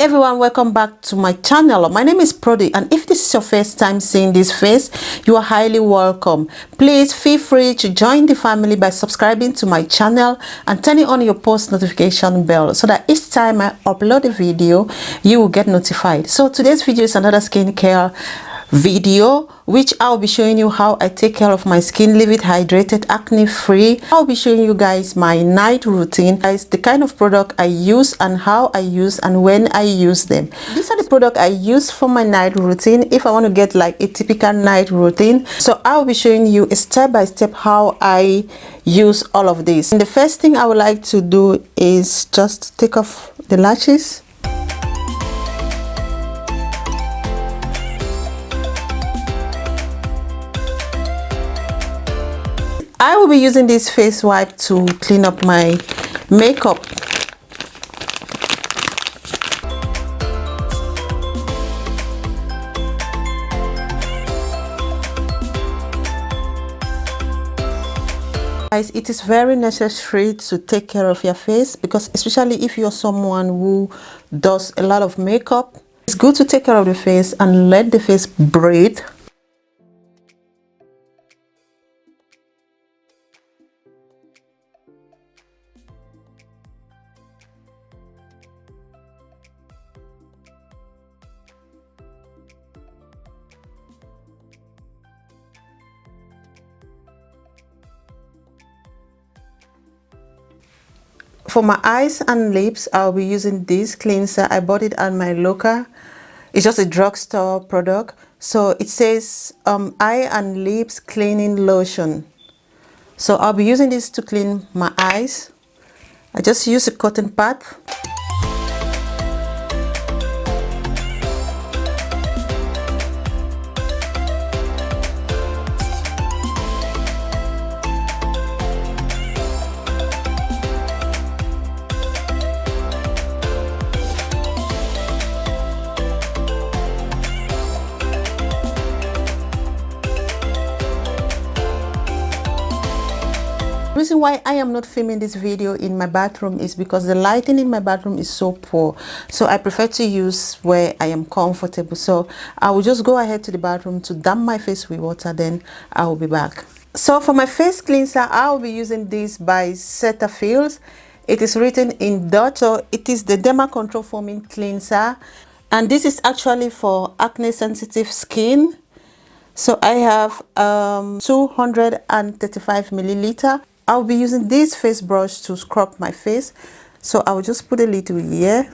everyone, welcome back to my channel. My name is Prudy, and if this is your first time seeing this face, you are highly welcome. Please feel free to join the family by subscribing to my channel and turning on your post notification bell so that each time I upload a video you will get notified. So today's video is another skincare video which I'll be showing you how I take care of my skin, leave it hydrated, acne free. I'll be showing you guys my night routine, guys, the kind of product I use and how I use and when I use them. These are the product I use for my night routine if I want to get like a typical night routine. So I'll be showing you a step-by-step how I use all of this. And the first thing I would like to do is just take off the lashes. I will be using this face wipe to clean up my makeup. Guys, it is very necessary to take care of your face, because especially if you're someone who does a lot of makeup, it's good to take care of the face and let the face breathe. For my eyes and lips, I'll be using this cleanser. I bought it at my local. It's just a drugstore product. So it says eye and lips cleaning lotion. So I'll be using this to clean my eyes. I just use a cotton pad. The reason why I am not filming this video in my bathroom is because the lighting in my bathroom is so poor, so I prefer to use where I am comfortable. So I will just go ahead to the bathroom to damp my face with water, then I will be back. So for my face cleanser, I will be using this by Cetaphil. It is written in Dutch, so it is the Derma Control Foaming Cleanser, and this is actually for acne sensitive skin. So I have 235 milliliter. I'll be using this face brush to scrub my face. So I will just put a little here.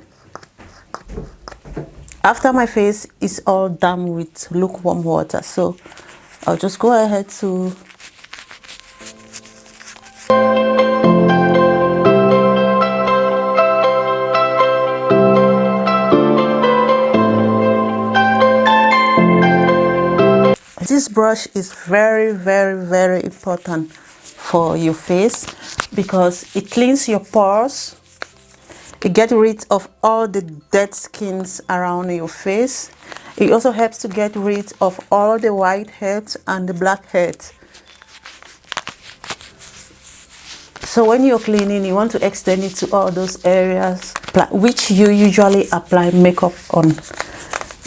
After my face is all damp with lukewarm water, so I'll just go ahead to this brush is very important for your face, because it cleans your pores, it gets rid of all the dead skins around your face. It also helps to get rid of all the whiteheads and the blackheads. So when you're cleaning, you want to extend it to all those areas which you usually apply makeup on,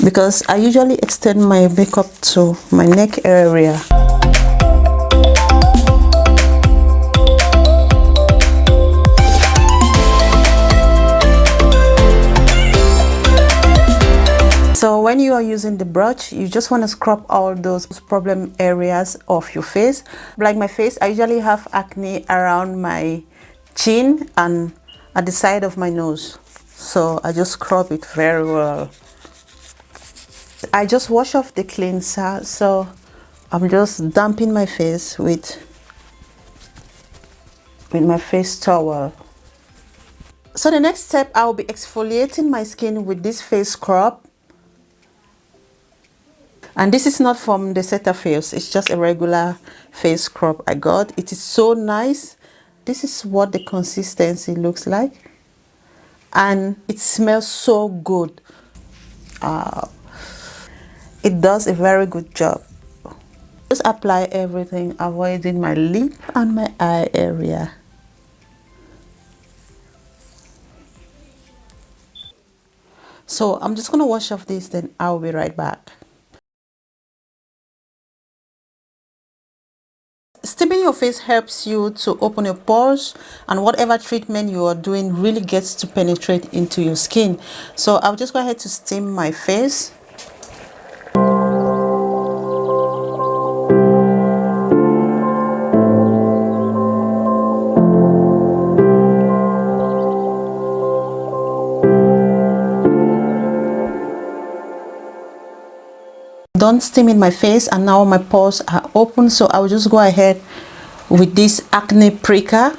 because I usually extend my makeup to my neck area. So when you are using the brush, you just want to scrub all those problem areas of your face. Like my face, I usually have acne around my chin and at the side of my nose. So I just scrub it very well. I just wash off the cleanser, so I'm just damping my face with my face towel. So the next step, I will be exfoliating my skin with this face scrub. And this is not from the Cetaphil, it's just a regular face scrub I got. It is so nice. This is what the consistency looks like, and it smells so good. It does a very good job. Just apply everything, avoiding my lip and my eye area. So I'm just gonna wash off this, then I'll be right back. Steaming your face helps you to open your pores, and whatever treatment you are doing really gets to penetrate into your skin. So I'll just go ahead to steam my face. Done steaming my face, and now my pores are open, so I'll just go ahead with this acne pricker.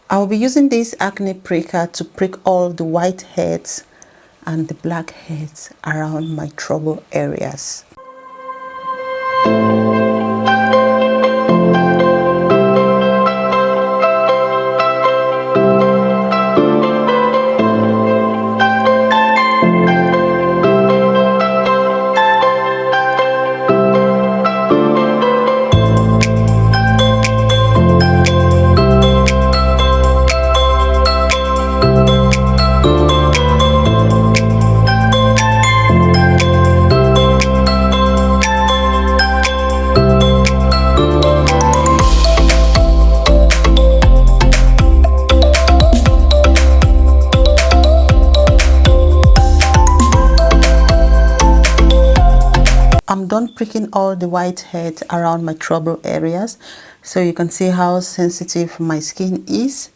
I'll be using this acne pricker to prick all the white heads and the black heads around my trouble areas. I'm done pricking all the white heads around my trouble areas, so you can see how sensitive my skin is.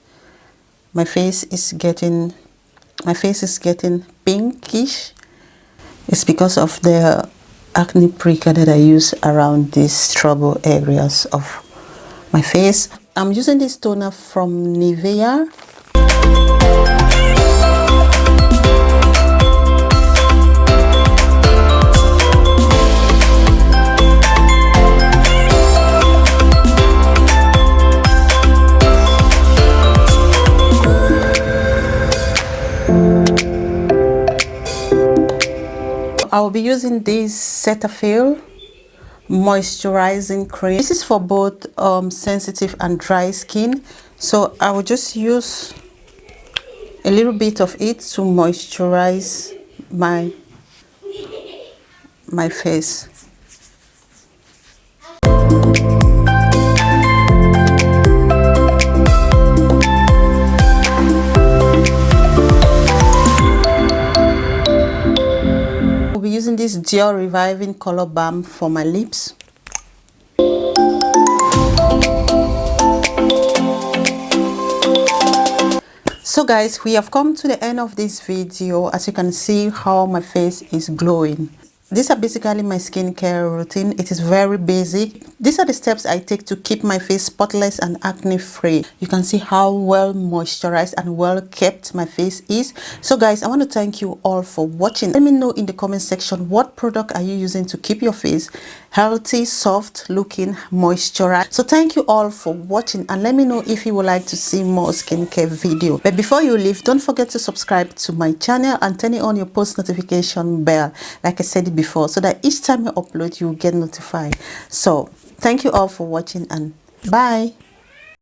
My face is getting pinkish. It's because of the acne pricker that I use around these trouble areas of my face. I'm using this toner from Nivea. I will be using this Cetaphil moisturizing cream. This is for both sensitive and dry skin, so I will just use a little bit of it to moisturize my face. I'll be using this Dior Reviving Color Balm for my lips. So guys, we have come to the end of this video. As you can see how my face is glowing. These are basically my skincare routine. It is very basic. These are the steps I take to keep my face spotless and acne free. You can see how well moisturized and well kept my face is. So guys, I want to thank you all for watching. Let me know in the comment section, what product are you using to keep your face healthy, soft looking, moisturized. So thank you all for watching, and let me know if you would like to see more skincare video. But before you leave, don't forget to subscribe to my channel and turn on your post notification bell, like I said before, so that each time I upload you will get notified. So thank you all for watching, and bye.